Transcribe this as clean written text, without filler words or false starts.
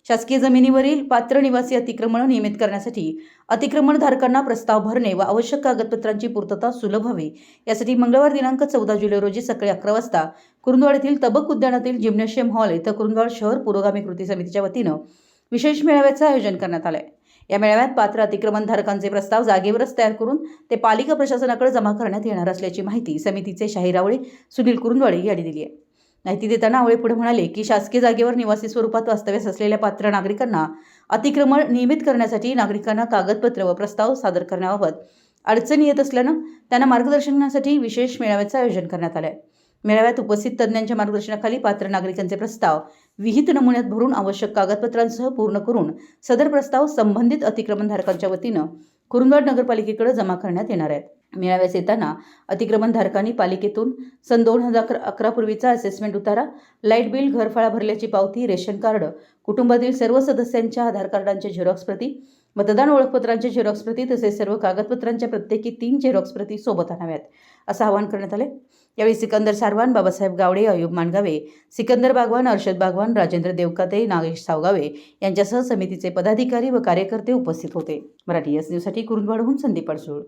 शासकीय जमिनीवरील पात्र निवासी अतिक्रमण नियमित करण्यासाठी अतिक्रमणधारकांना प्रस्ताव भरणे व आवश्यक कागदपत्रांची पूर्तता सुलभ व्हावी यासाठी मंगळवार दिनांक 14 जुलै रोजी सकाळी 11 वाजता कुरुंदवाड येथील तबक उद्यानातील जिम्नॅशियम हॉल येथे कुरुंदवाड शहर पुरोगामी कृती समितीच्या वतीनं विशेष मेळाव्याचे आयोजन करण्यात आले. या मेळाव्यात पात्र अतिक्रमणधारकांचे प्रस्ताव जागेवरच तयार करून ते पालिका प्रशासनाकडे जमा करण्यात येणार असल्याची माहिती समितीचे शाहीर आवळे सुनील कुरुंदवाडे यांनी दिली आहे. माहिती देताना आवळे पुढे म्हणाले की शासकीय जागेवर निवासी स्वरूपात वास्तव्यास असलेल्या पात्र नागरिकांना अतिक्रमण नियमित करण्यासाठी नागरिकांना कागदपत्र व प्रस्ताव सादर करण्याबाबत अडचणी येत असल्यानं त्यांना मार्गदर्शनासाठी विशेष मेळाव्याचे आयोजन करण्यात आले आहे. मेळाव्यात उपस्थित तज्ज्ञांच्या मार्गदर्शनाखाली पात्र नागरिकांचे प्रस्ताव विहित नमुन्यात भरून आवश्यक कागदपत्रांसह पूर्ण करून सदर प्रस्ताव संबंधित अतिक्रमणधारकांच्या वतीनं कुरुंदवाड नगरपालिकेकडे जमा करण्यात येणार आहेत. मेळाव्यास येताना अतिक्रमणधारकांनी पालिकेतून सन 2011 पूर्वीचा असेसमेंट उतारा, लाईट बिल, घरफाळा भरल्याची पावती, रेशन कार्ड, कुटुंबातील सर्व सदस्यांच्या आधार कार्डांचे झेरॉक्स प्रती, मतदान ओळखपत्रांचे झेरॉक्स प्रती तसेच सर्व कागदपत्रांच्या प्रत्येकी 3 झेरॉक्स प्रती सोबत आणाव्यात असं आवाहन करण्यात आले. यावेळी सिकंदर सारवान, बाबासाहेब गावडे, अयूब मानगावे, सिकंदर बागवान, अर्शद बागवान, राजेंद्र देवकाते, नागेश सावगावे यांच्यासह समितीचे पदाधिकारी व कार्यकर्ते उपस्थित होते. मराठी एस न्यूजसाठी कुरुंदवाडहून संदीप अडसूळ.